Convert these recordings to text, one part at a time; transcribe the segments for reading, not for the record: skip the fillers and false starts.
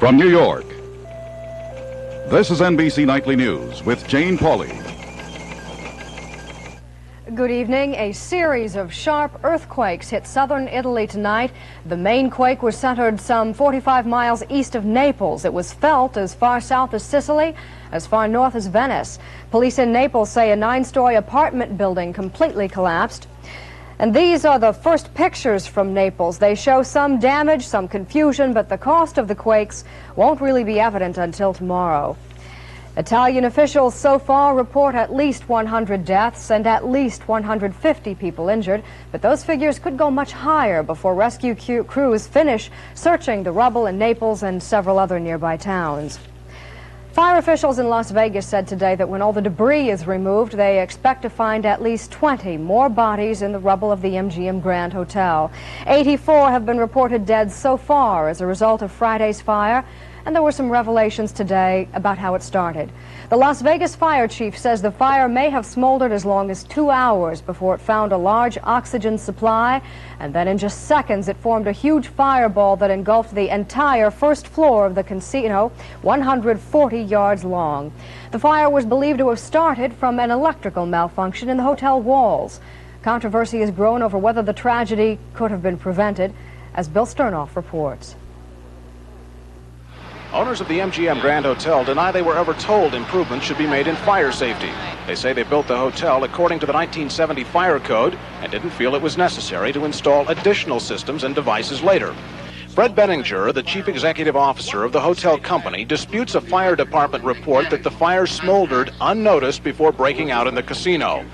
From New York, this is NBC Nightly News with Jane Pauley. Good evening. A series of sharp earthquakes hit southern Italy tonight. The main quake was centered some 45 miles east of Naples. It was felt as far south as Sicily, as far north as Venice. Police in Naples say a 9-story apartment building completely collapsed. And these are the first pictures from Naples. They show some damage, some confusion, but the cost of the quakes won't really be evident until tomorrow. Italian officials so far report at least 100 deaths and at least 150 people injured, but those figures could go much higher before rescue crews finish searching the rubble in Naples and several other nearby towns. Fire officials in Las Vegas said today that when all the debris is removed, they expect to find at least 20 more bodies in the rubble of the MGM Grand Hotel. 84 have been reported dead so far as a result of Friday's fire, and there were some revelations today about how it started. The Las Vegas fire chief says the fire may have smoldered as long as 2 hours before it found a large oxygen supply, and then in just seconds it formed a huge fireball that engulfed the entire first floor of the casino, 140 yards long. The fire was believed to have started from an electrical malfunction in the hotel walls. Controversy has grown over whether the tragedy could have been prevented, as Bill Sternoff reports. Owners of the MGM Grand Hotel deny they were ever told improvements should be made in fire safety. They say they built the hotel according to the 1970 fire code and didn't feel it was necessary to install additional systems and devices later. Fred Benninger, the chief executive officer of the hotel company, disputes a fire department report that the fire smoldered unnoticed before breaking out in the casino.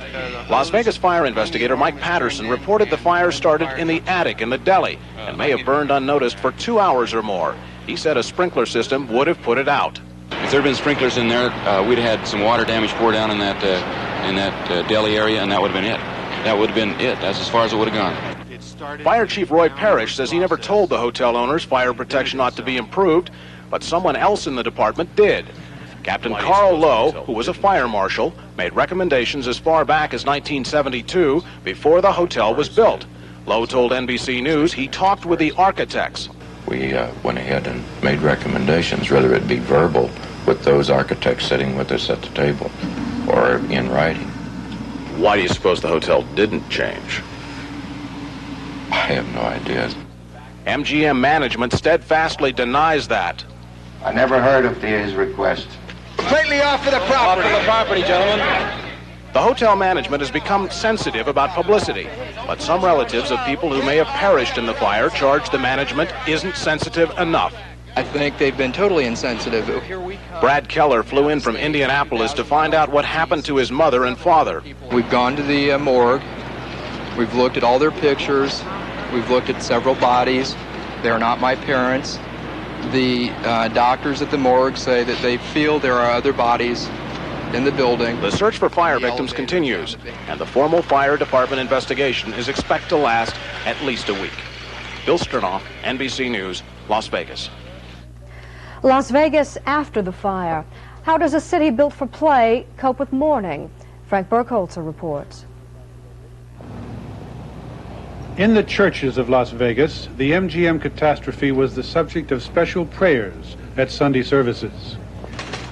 Las Vegas fire investigator Mike Patterson reported the fire started in the attic in the deli and may have burned unnoticed for 2 hours or more. He said a sprinkler system would have put it out. If there had been sprinklers in there, we'd have had some water damage pour down in that deli area, and that would have been it. That would have been it. That's as far as it would have gone. Fire Chief Roy Parrish says he never told the hotel owners fire protection ought to be improved, but someone else in the department did. Captain Carl Lowe, who was a fire marshal, made recommendations as far back as 1972, before the hotel was built. Lowe told NBC News he talked with the architects. We went ahead and made recommendations, whether it be verbal with those architects sitting with us at the table or in writing. Why do you suppose the hotel didn't change? I have no idea. MGM management steadfastly denies that. I never heard of his request. Completely off of the property. Off of the property, gentlemen. The hotel management has become sensitive about publicity, but some relatives of people who may have perished in the fire charge the management isn't sensitive enough. I think they've been totally insensitive. Brad Keller flew in from Indianapolis to find out what happened to his mother and father. We've gone to the morgue. We've looked at all their pictures. We've looked at several bodies. They're not my parents. The doctors at the morgue say that they feel there are other bodies in the building. The search for fire victims continues, and the formal fire department investigation is expected to last at least a week. Bill Sternoff, NBC News, Las Vegas. Las Vegas after the fire. How does a city built for play cope with mourning? Frank Burkholzer reports. In the churches of Las Vegas, the MGM catastrophe was the subject of special prayers at Sunday services.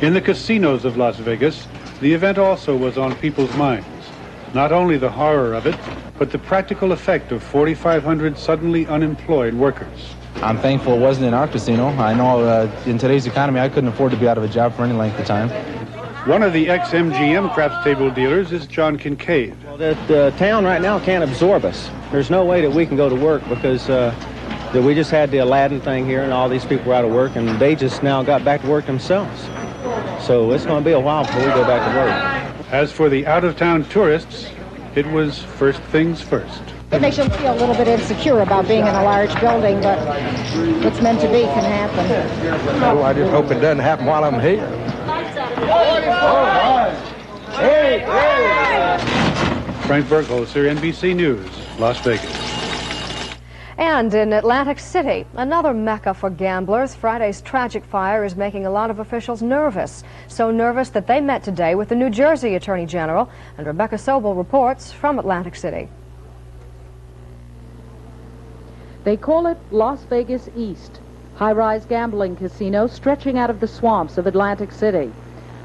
In the casinos of Las Vegas, the event also was on people's minds. Not only the horror of it, but the practical effect of 4,500 suddenly unemployed workers. I'm thankful it wasn't in our casino. I know in today's economy, I couldn't afford to be out of a job for any length of time. One of the ex-MGM craps table dealers is John Kincaid. Well, the town right now can't absorb us. There's no way that we can go to work because we just had the Aladdin thing here and all these people were out of work and they just now got back to work themselves. So it's going to be a while before we go back to work. As for the out-of-town tourists, it was first things first. It makes you feel a little bit insecure about being in a large building, but what's meant to be can happen. Oh, I just hope it doesn't happen while I'm here. Frank Burkholzer, NBC News, Las Vegas. And in Atlantic City, another mecca for gamblers, Friday's tragic fire is making a lot of officials nervous. So nervous that they met today with the New Jersey Attorney General. And Rebecca Sobel reports from Atlantic City. They call it Las Vegas East. high-rise gambling casinos stretching out of the swamps of Atlantic City.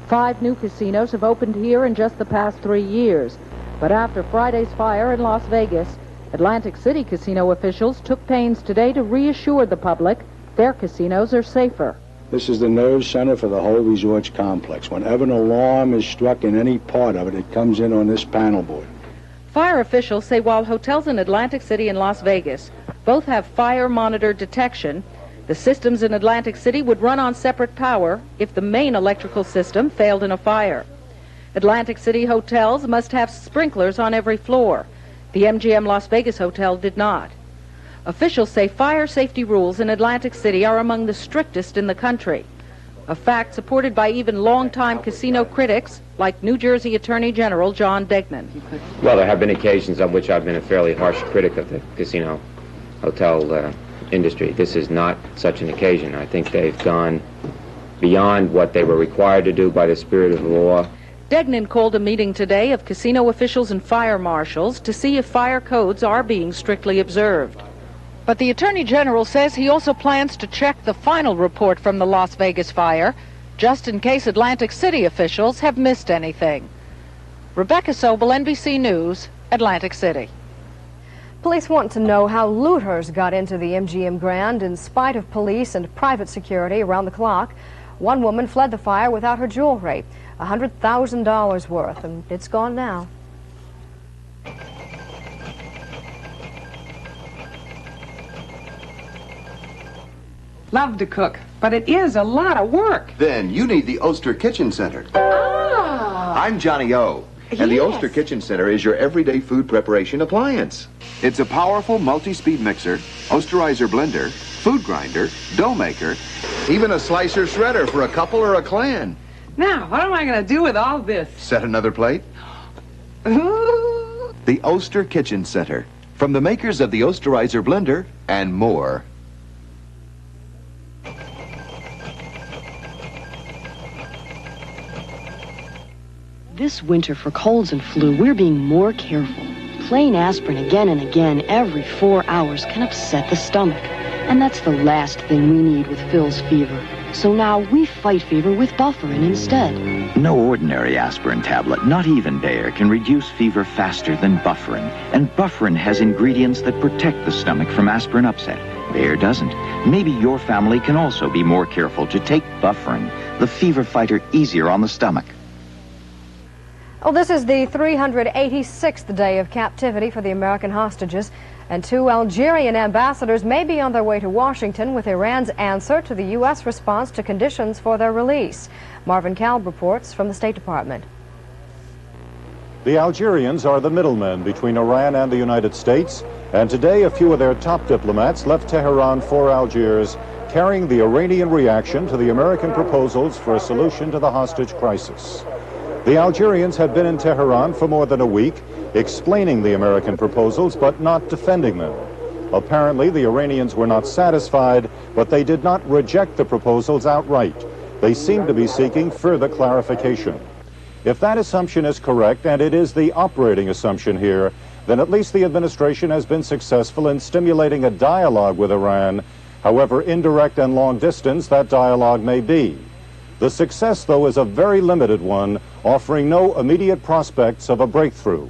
5 new casinos have opened here in just the past 3 years. But after Friday's fire in Las Vegas, Atlantic City casino officials took pains today to reassure the public their casinos are safer. This is the nerve center for the whole resorts complex. Whenever an alarm is struck in any part of it, it comes in on this panel board. Fire officials say while hotels in Atlantic City and Las Vegas both have fire monitor detection, the systems in Atlantic City would run on separate power if the main electrical system failed in a fire. Atlantic City hotels must have sprinklers on every floor. The MGM Las Vegas hotel did not. Officials say fire safety rules in Atlantic City are among the strictest in the country, a fact supported by even longtime casino critics like New Jersey Attorney General John Degnan. Well, there have been occasions on which I've been a fairly harsh critic of the casino hotel industry. This is not such an occasion. I think they've gone beyond what they were required to do by the spirit of the law. Degnan called a meeting today of casino officials and fire marshals to see if fire codes are being strictly observed. But the Attorney General says he also plans to check the final report from the Las Vegas fire, just in case Atlantic City officials have missed anything. Rebecca Sobel, NBC News, Atlantic City. Police want to know how looters got into the MGM Grand in spite of police and private security around the clock. One woman fled the fire without her jewelry, $100,000 worth, and it's gone now. Love to cook, but it is a lot of work. Then you need the Oster Kitchen Center. Ah! I'm Johnny O, and the Oster Kitchen Center is your everyday food preparation appliance. It's a powerful multi-speed mixer, Osterizer blender, food grinder, dough maker, even a slicer shredder for a couple or a clan. Now, what am I going to do with all this? Set another plate? Ooh. The Oster Kitchen Center, from the makers of the Osterizer blender and more. This winter for colds and flu, we're being more careful. Plain aspirin again and again every 4 hours can upset the stomach. And that's the last thing we need with Phil's fever. So now we fight fever with Bufferin instead. No ordinary aspirin tablet, not even Bayer, can reduce fever faster than Bufferin. And Bufferin has ingredients that protect the stomach from aspirin upset. Bayer doesn't. Maybe your family can also be more careful to take Bufferin, the fever fighter, easier on the stomach. Oh, this is the 386th day of captivity for the American hostages, and 2 Algerian ambassadors may be on their way to Washington with Iran's answer to the U.S. response to conditions for their release. Marvin Kalb reports from the State Department. The Algerians are the middlemen between Iran and the United States, and today a few of their top diplomats left Tehran for Algiers, carrying the Iranian reaction to the American proposals for a solution to the hostage crisis. The Algerians had been in Tehran for more than a week, explaining the American proposals but not defending them. Apparently, the Iranians were not satisfied, but they did not reject the proposals outright. They seem to be seeking further clarification. If that assumption is correct, and it is the operating assumption here, then at least the administration has been successful in stimulating a dialogue with Iran, however indirect and long distance that dialogue may be. The success, though, is a very limited one, offering no immediate prospects of a breakthrough.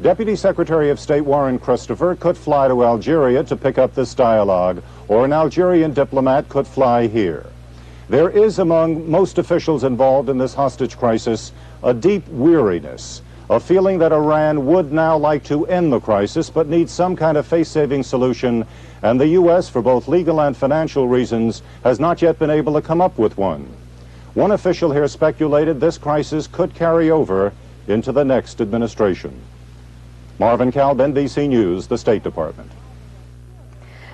Deputy Secretary of State Warren Christopher could fly to Algeria to pick up this dialogue, or an Algerian diplomat could fly here. There is, among most officials involved in this hostage crisis, a deep weariness, a feeling that Iran would now like to end the crisis but needs some kind of face-saving solution, and the U.S., for both legal and financial reasons, has not yet been able to come up with one. One official here speculated this crisis could carry over into the next administration. Marvin Kalb, NBC News, the State Department.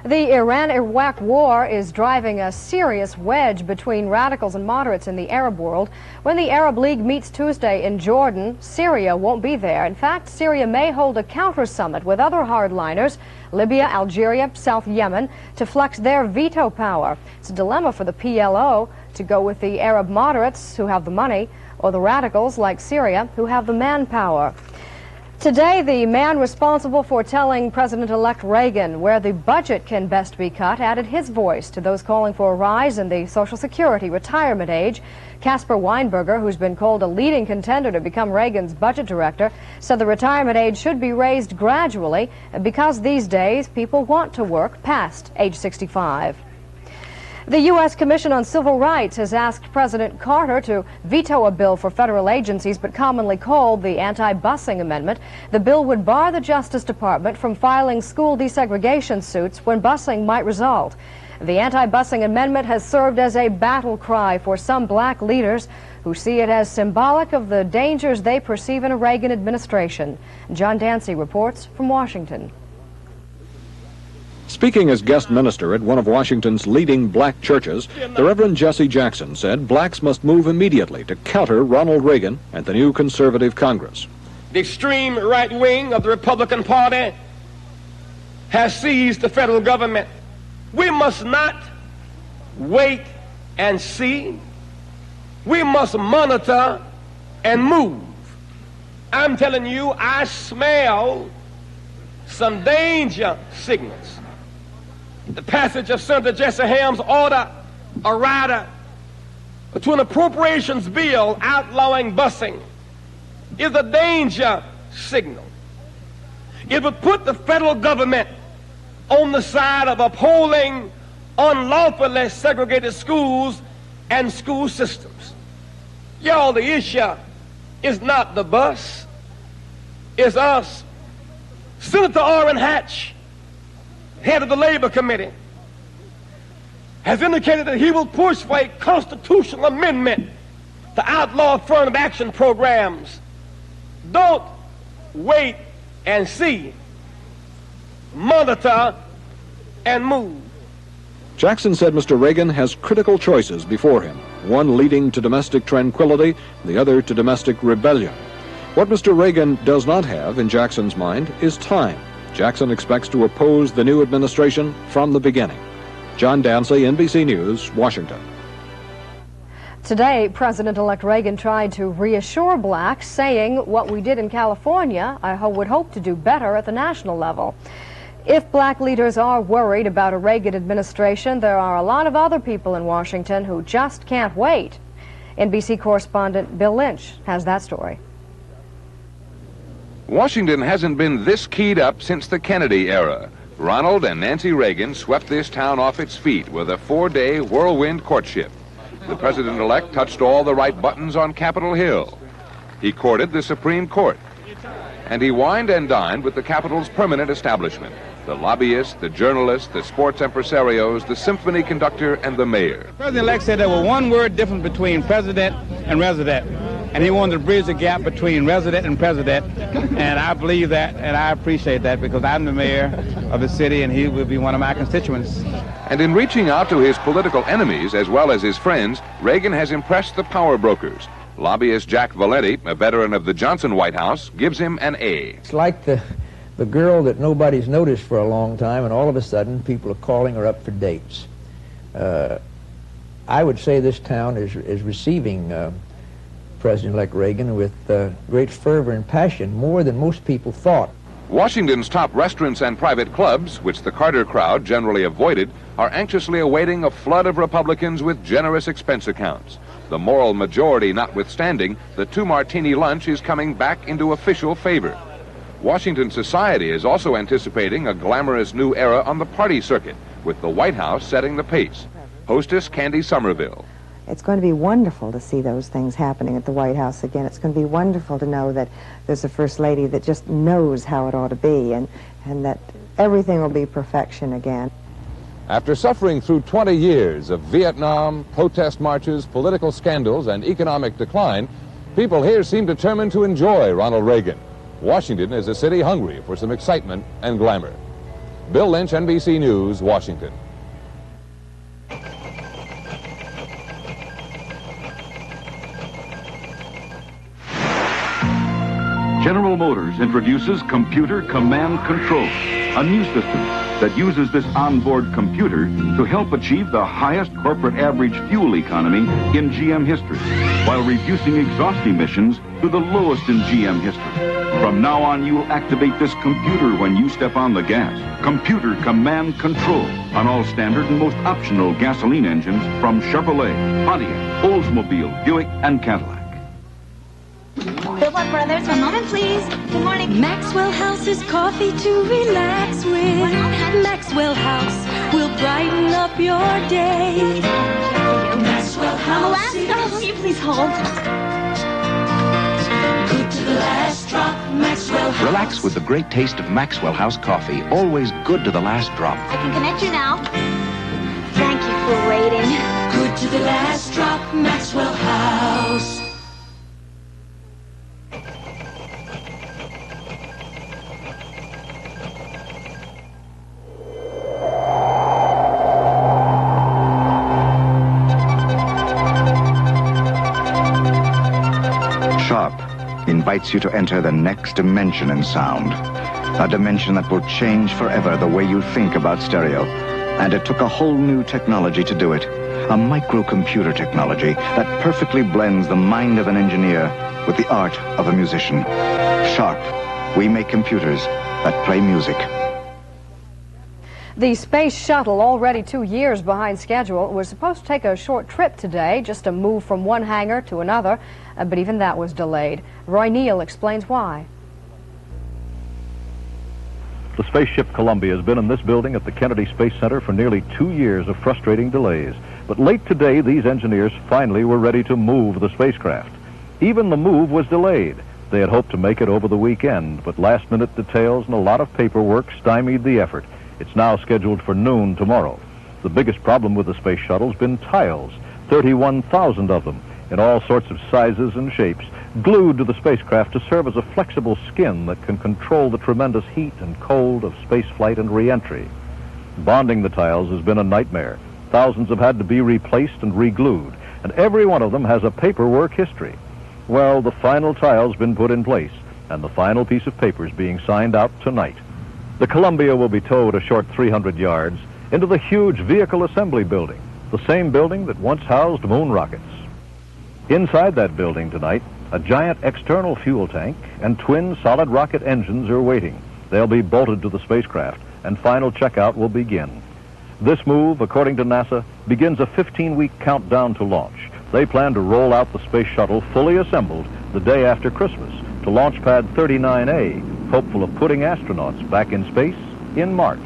The Iran-Iraq war is driving a serious wedge between radicals and moderates in the Arab world. When the Arab League meets Tuesday in Jordan, Syria won't be there. In fact, Syria may hold a counter-summit with other hardliners, Libya, Algeria, South Yemen, to flex their veto power. It's a dilemma for the PLO to go with the Arab moderates who have the money, or the radicals like Syria who have the manpower. Today, the man responsible for telling President-elect Reagan where the budget can best be cut added his voice to those calling for a rise in the Social Security retirement age. Caspar Weinberger, who's been called a leading contender to become Reagan's budget director, said the retirement age should be raised gradually because these days people want to work past age 65. The U.S. Commission on Civil Rights has asked President Carter to veto a bill for federal agencies, but commonly called the Anti-Busing Amendment. The bill would bar the Justice Department from filing school desegregation suits when busing might result. The Anti-Busing Amendment has served as a battle cry for some black leaders who see it as symbolic of the dangers they perceive in a Reagan administration. John Dancy reports from Washington. Speaking as guest minister at one of Washington's leading black churches, the Reverend Jesse Jackson said blacks must move immediately to counter Ronald Reagan and the new conservative Congress. The extreme right wing of the Republican Party has seized the federal government. We must not wait and see. We must monitor and move. I'm telling you, I smell some danger signals. The passage of Senator Jesse Helms' order, a rider, to an appropriations bill outlawing busing is a danger signal. It would put the federal government on the side of upholding unlawfully segregated schools and school systems. Y'all, the issue is not the bus, it's us. Senator Orrin Hatch, head of the Labor Committee, has indicated that he will push for a constitutional amendment to outlaw affirmative action programs. Don't wait and see. Monitor and move. Jackson said Mr. Reagan has critical choices before him, one leading to domestic tranquility, the other to domestic rebellion. What Mr. Reagan does not have, in Jackson's mind, is time. Jackson expects to oppose the new administration from the beginning. John Dancy, NBC News, Washington. Today, President-elect Reagan tried to reassure blacks, saying what we did in California, I would hope to do better at the national level. If black leaders are worried about a Reagan administration, there are a lot of other people in Washington who just can't wait. NBC correspondent Bill Lynch has that story. Washington hasn't been this keyed up since the Kennedy era. Ronald and Nancy Reagan swept this town off its feet with a 4-day whirlwind courtship. The president-elect touched all the right buttons on Capitol Hill. He courted the Supreme Court. And he wined and dined with the Capitol's permanent establishment: the lobbyists, the journalists, the sports impresarios, the symphony conductor, and the mayor. The president-elect said there was one word difference between president and resident, and he wanted to bridge the gap between resident and president, and I believe that, and I appreciate that, because I'm the mayor of the city, and he will be one of my constituents. And in reaching out to his political enemies as well as his friends, Reagan has impressed the power brokers. Lobbyist Jack Valenti, a veteran of the Johnson White House, gives him an A. It's like the girl that nobody's noticed for a long time, and all of a sudden people are calling her up for dates. I would say this town is receiving President-elect Reagan with great fervor and passion, more than most people thought. Washington's top restaurants and private clubs, which the Carter crowd generally avoided, are anxiously awaiting a flood of Republicans with generous expense accounts. The moral majority notwithstanding, the 2-martini lunch is coming back into official favor. Washington society is also anticipating a glamorous new era on the party circuit, with the White House setting the pace. Hostess Candy Somerville. It's going to be wonderful to see those things happening at the White House again. It's going to be wonderful to know that there's a First Lady that just knows how it ought to be, and that everything will be perfection again. After suffering through 20 years of Vietnam, protest marches, political scandals, and economic decline, people here seem determined to enjoy Ronald Reagan. Washington is a city hungry for some excitement and glamour. Bill Lynch, NBC News, Washington. General Motors introduces Computer Command Control, a new system that uses this onboard computer to help achieve the highest corporate average fuel economy in GM history, while reducing exhaust emissions to the lowest in GM history. From now on, you'll activate this computer when you step on the gas. Computer command control on all standard and most optional gasoline engines from Chevrolet, Pontiac, Oldsmobile, Buick, and Cadillac. Philip Brothers, one moment, please. Good morning. Maxwell House is coffee to relax with. Maxwell House will brighten up your day. Maxwell House. Will you please hold? Good to the last drop, Maxwell House. Relax with the great taste of Maxwell House coffee. Always good to the last drop. I can connect you now. Thank you for waiting. Good to the last drop, Maxwell House. Invites you to enter the next dimension in sound. A dimension that will change forever the way you think about stereo. And it took a whole new technology to do it. A microcomputer technology that perfectly blends the mind of an engineer with the art of a musician. Sharp. We make computers that play music. The space shuttle, already 2 years behind schedule, was supposed to take a short trip today, just to move from one hangar to another, but even that was delayed. Roy Neal explains why. The spaceship Columbia has been in this building at the Kennedy Space Center for nearly 2 years of frustrating delays. But late today, these engineers finally were ready to move the spacecraft. Even the move was delayed. They had hoped to make it over the weekend, but last-minute details and a lot of paperwork stymied the effort. It's now scheduled for noon tomorrow. The biggest problem with the space shuttle has been tiles, 31,000 of them, in all sorts of sizes and shapes, glued to the spacecraft to serve as a flexible skin that can control the tremendous heat and cold of spaceflight and re-entry. Bonding the tiles has been a nightmare. Thousands have had to be replaced and re-glued, and every one of them has a paperwork history. Well, the final tile's been put in place, and the final piece of paper is being signed out tonight. The Columbia will be towed a short 300 yards into the huge vehicle assembly building, the same building that once housed moon rockets. Inside that building tonight, a giant external fuel tank and twin solid rocket engines are waiting. They'll be bolted to the spacecraft, and final checkout will begin. This move, according to NASA, begins a 15-week countdown to launch. They plan to roll out the space shuttle fully assembled the day after Christmas to Launch Pad 39A, hopeful of putting astronauts back in space in March.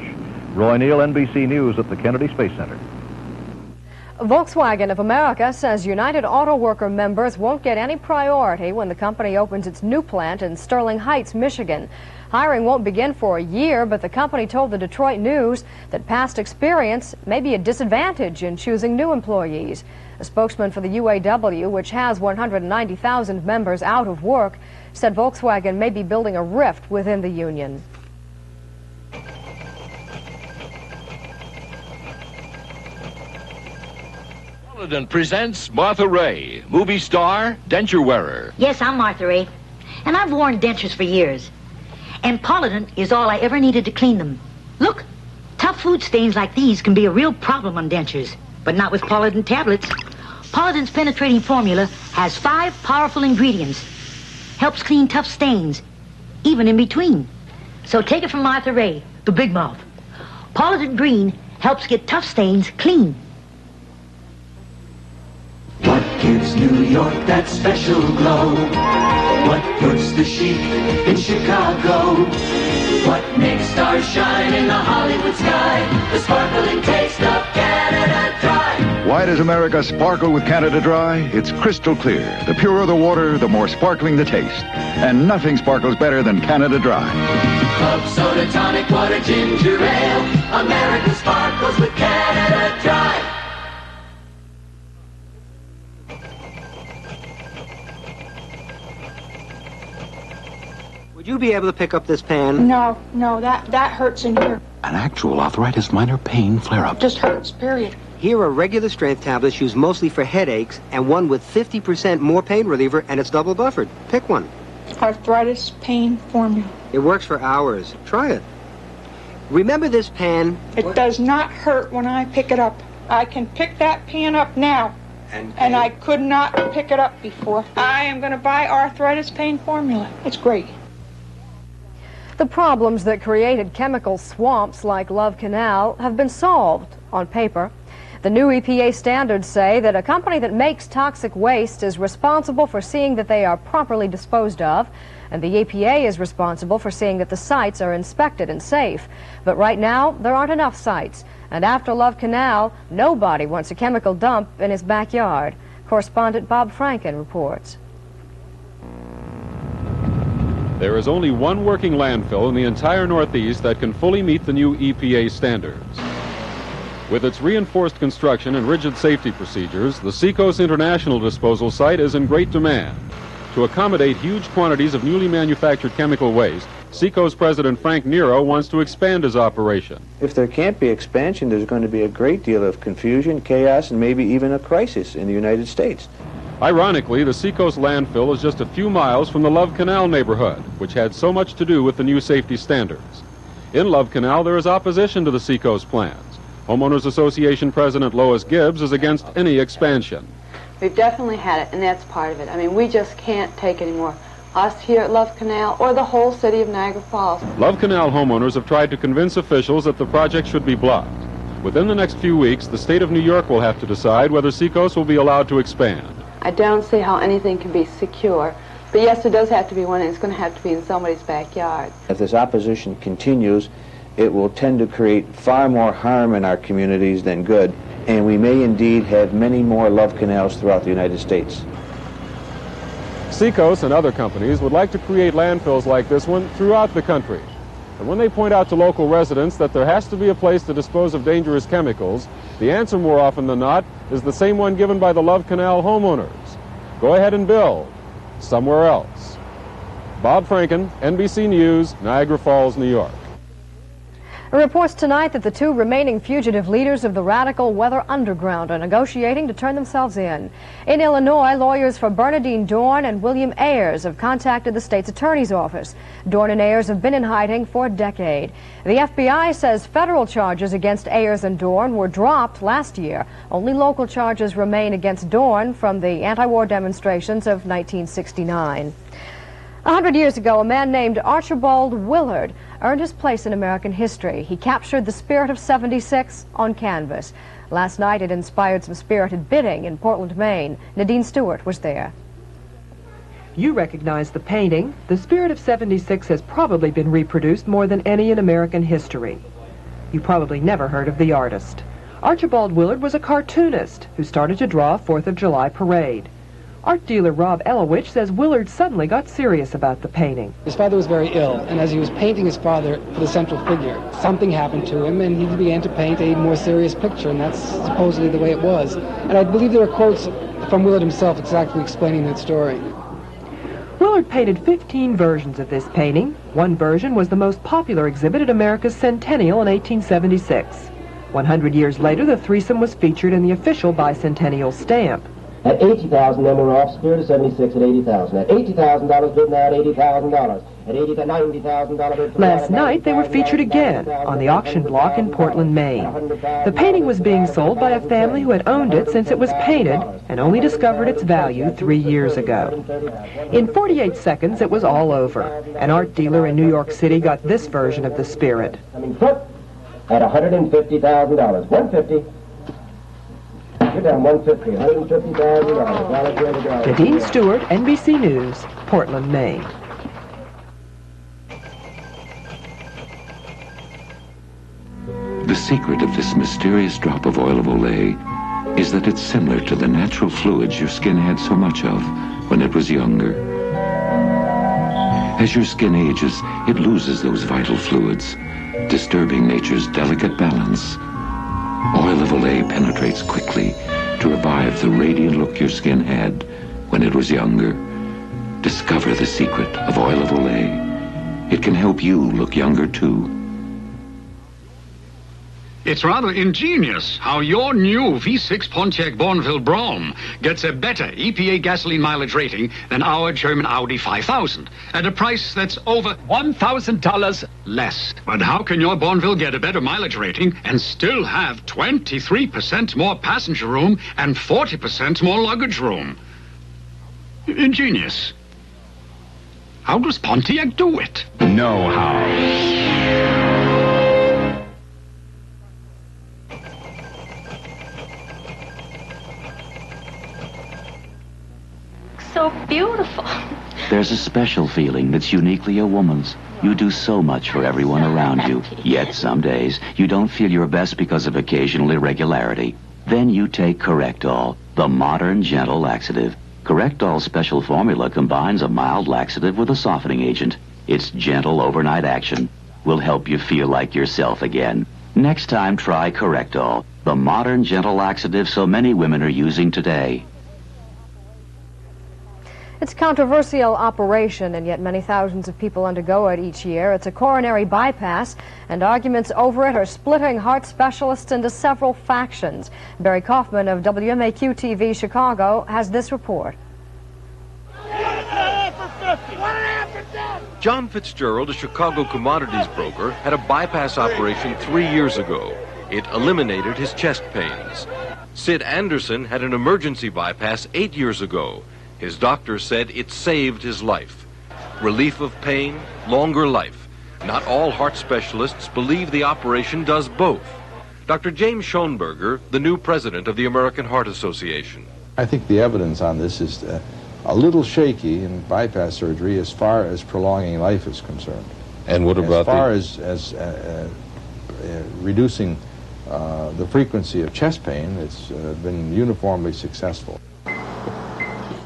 Roy Neal, NBC News at the Kennedy Space Center. Volkswagen of America says United Auto Worker members won't get any priority when the company opens its new plant in Sterling Heights, Michigan. Hiring won't begin for a year, but the company told the Detroit News that past experience may be a disadvantage in choosing new employees. A spokesman for the UAW, which has 190,000 members out of work, said Volkswagen may be building a rift within the union. Polydent presents Martha Ray, movie star, denture wearer. Yes, I'm Martha Ray, and I've worn dentures for years. And Polydent is all I ever needed to clean them. Look, tough food stains like these can be a real problem on dentures, but not with Polydent tablets. Polydent's penetrating formula has 5 powerful ingredients. Helps clean tough stains, even in between. So take it from Martha Ray, the big mouth. Polydent Green helps get tough stains clean. What gives New York that special glow? What puts the chic in Chicago? What makes stars shine in the Hollywood sky? The sparkling taste of Canada Dry. Why does America sparkle with Canada Dry? It's crystal clear. The purer the water, the more sparkling the taste. And nothing sparkles better than Canada Dry. Club soda, tonic water, ginger ale. America sparkles with Canada Dry. Would you be able to pick up this pan? No, that hurts in here. An actual arthritis minor pain flare-up. Just hurts, period. Here are regular strength tablets used mostly for headaches, and one with 50% more pain reliever, and it's double buffered. Pick one. Arthritis pain formula. It works for hours. Try it. Remember this pan? It does not hurt when I pick it up. I can pick that pan up now. And I could not pick it up before. I am going to buy arthritis pain formula. It's great. The problems that created chemical swamps like Love Canal have been solved on paper. The new EPA standards say that a company that makes toxic waste is responsible for seeing that they are properly disposed of, and the EPA is responsible for seeing that the sites are inspected and safe. But right now, there aren't enough sites. And after Love Canal, nobody wants a chemical dump in his backyard. Correspondent Bob Franken reports. There is only one working landfill in the entire Northeast that can fully meet the new EPA standards. With its reinforced construction and rigid safety procedures, the Seacoast International Disposal Site is in great demand. To accommodate huge quantities of newly manufactured chemical waste, Seacoast President Frank Nero wants to expand his operation. If there can't be expansion, there's going to be a great deal of confusion, chaos, and maybe even a crisis in the United States. Ironically, the Seacoast landfill is just a few miles from the Love Canal neighborhood, which had so much to do with the new safety standards. In Love Canal, there is opposition to the Seacoast plans. Homeowners Association President Lois Gibbs is against any expansion. We've definitely had it, and that's part of it. I mean, we just can't take anymore. Us here at Love Canal or the whole city of Niagara Falls. Love Canal homeowners have tried to convince officials that the project should be blocked. Within the next few weeks, the state of New York will have to decide whether Seacoast will be allowed to expand. I don't see how anything can be secure. But yes, there does have to be one, and it's going to have to be in somebody's backyard. If this opposition continues, it will tend to create far more harm in our communities than good, and we may indeed have many more Love Canals throughout the United States. Seacoast and other companies would like to create landfills like this one throughout the country. And when they point out to local residents that there has to be a place to dispose of dangerous chemicals, the answer more often than not is the same one given by the Love Canal homeowners. Go ahead and build somewhere else. Bob Franken, NBC News, Niagara Falls, New York. Reports tonight that the two remaining fugitive leaders of the radical Weather Underground are negotiating to turn themselves in. In Illinois, lawyers for Bernadine Dorn and William Ayers have contacted the state's attorney's office. Dorn and Ayers have been in hiding for a decade. The FBI says federal charges against Ayers and Dorn were dropped last year. Only local charges remain against Dorn from the anti-war demonstrations of 1969. 100 years ago, a man named Archibald Willard earned his place in American history. He captured the spirit of '76 on canvas. Last night, it inspired some spirited bidding in Portland, Maine. Nadine Stewart was there. You recognize the painting. The spirit of '76 has probably been reproduced more than any in American history. You probably never heard of the artist. Archibald Willard was a cartoonist who started to draw a 4th of July parade. Art dealer Rob Elowich says Willard suddenly got serious about the painting. His father was very ill, and as he was painting his father for the central figure, something happened to him, and he began to paint a more serious picture, and that's supposedly the way it was. And I believe there are quotes from Willard himself exactly explaining that story. Willard painted 15 versions of this painting. One version was the most popular exhibit at America's Centennial in 1876. 100 years later, the threesome was featured in the official bicentennial stamp. At $80,000, then we're off. Spirit of '76 at $80,000. At $80,000 bid now at $80,000. At $90,000 bid. Last night, they were featured again on the auction block in Portland, Maine. The painting was being sold by a family who had owned it since it was painted and only discovered its value 3 years ago. In 48 seconds, it was all over. An art dealer in New York City got this version of the spirit. At $150,000. $150,000. You're down $150,000. $150,000. Nadine Stewart, NBC News, Portland, Maine. The secret of this mysterious drop of oil of Olay is that it's similar to the natural fluids your skin had so much of when it was younger. As your skin ages, it loses those vital fluids, disturbing nature's delicate balance. Oil of Olay penetrates quickly to revive the radiant look your skin had when it was younger. Discover the secret of Oil of Olay. It can help you look younger too. It's rather ingenious how your new V6 Pontiac Bourneville Brougham gets a better EPA gasoline mileage rating than our German Audi 5000 at a price that's over $1,000 less. But how can your Bourneville get a better mileage rating and still have 23% more passenger room and 40% more luggage room? Ingenious. How does Pontiac do it? Know-how. So beautiful. There's a special feeling that's uniquely a woman's. You do so much for everyone around you. Yet some days, you don't feel your best because of occasional irregularity. Then you take Correctol, the modern, gentle laxative. Correctol's special formula combines a mild laxative with a softening agent. Its gentle overnight action will help you feel like yourself again. Next time, try Correctol, the modern, gentle laxative so many women are using today. It's a controversial operation, and yet many thousands of people undergo it each year. It's a coronary bypass, and arguments over it are splitting heart specialists into several factions. Barry Kaufman of WMAQ-TV Chicago has this report. John Fitzgerald, a Chicago commodities broker, had a bypass operation 3 years ago. It eliminated his chest pains. Sid Anderson had an emergency bypass 8 years ago. His doctor said it saved his life. Relief of pain, longer life. Not all heart specialists believe the operation does both. Dr. James Schoenberger, the new president of the American Heart Association. I think the evidence on this is a little shaky in bypass surgery as far as prolonging life is concerned. And what about as far as reducing the frequency of chest pain, it's been uniformly successful.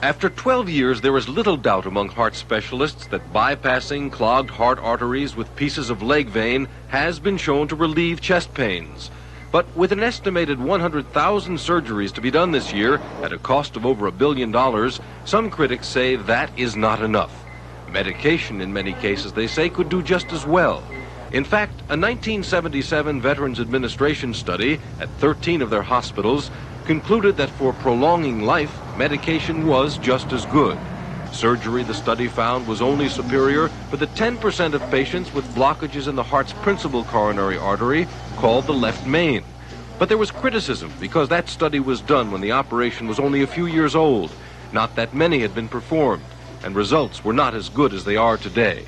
After 12 years, there is little doubt among heart specialists that bypassing clogged heart arteries with pieces of leg vein has been shown to relieve chest pains. But with an estimated 100,000 surgeries to be done this year at a cost of over $1 billion, some critics say that is not enough. Medication, in many cases, they say, could do just as well. In fact, a 1977 Veterans Administration study at 13 of their hospitals concluded that for prolonging life, medication was just as good. Surgery, the study found, was only superior for the 10% of patients with blockages in the heart's principal coronary artery, called the left main. But there was criticism because that study was done when the operation was only a few years old. Not that many had been performed, and results were not as good as they are today.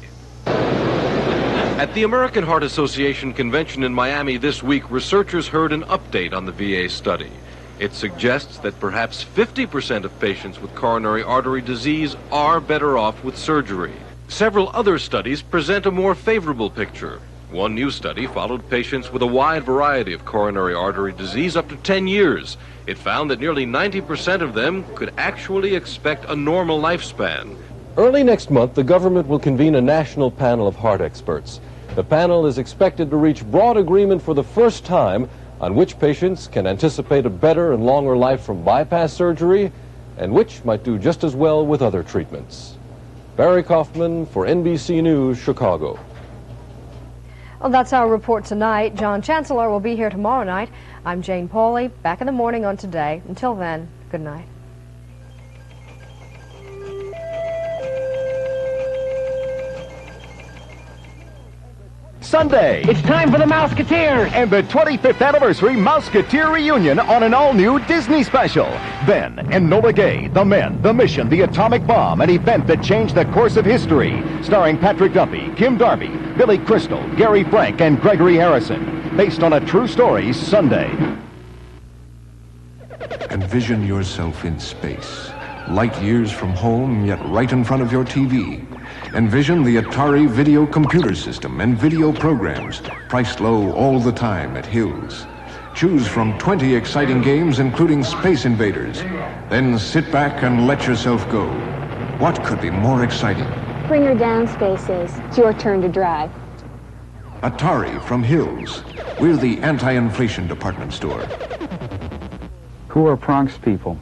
At the American Heart Association convention in Miami this week, researchers heard an update on the VA study. It suggests that perhaps 50% of patients with coronary artery disease are better off with surgery. Several other studies present a more favorable picture. One new study followed patients with a wide variety of coronary artery disease up to 10 years. It found that nearly 90% of them could actually expect a normal lifespan. Early next month, the government will convene a national panel of heart experts. The panel is expected to reach broad agreement for the first time on which patients can anticipate a better and longer life from bypass surgery, and which might do just as well with other treatments. Barry Kaufman for NBC News, Chicago. Well, that's our report tonight. John Chancellor will be here tomorrow night. I'm Jane Pauley, back in the morning on Today. Until then, good night. Sunday. It's time for the Mouseketeers and the 25th anniversary Mouseketeer reunion on an all-new Disney special. Then, Enola Gay, The Men, The Mission, The Atomic Bomb, an event that changed the course of history. Starring Patrick Duffy, Kim Darby, Billy Crystal, Gary Frank, and Gregory Harrison. Based on a true story, Sunday. Envision yourself in space. Light years from home, yet right in front of your TV. Envision the Atari video computer system and video programs, priced low all the time at Hills. Choose from 20 exciting games, including Space Invaders. Then sit back and let yourself go. What could be more exciting? Bring her down, Spaces. It's your turn to drive. Atari from Hills. We're the anti-inflation department store. Who are Bronx people?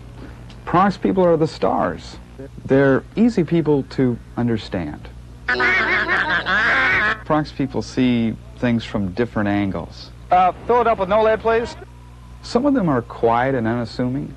Bronx people are the stars. They're easy people to understand. Bronx people see things from different angles. Fill it up with no lead, please. Some of them are quiet and unassuming,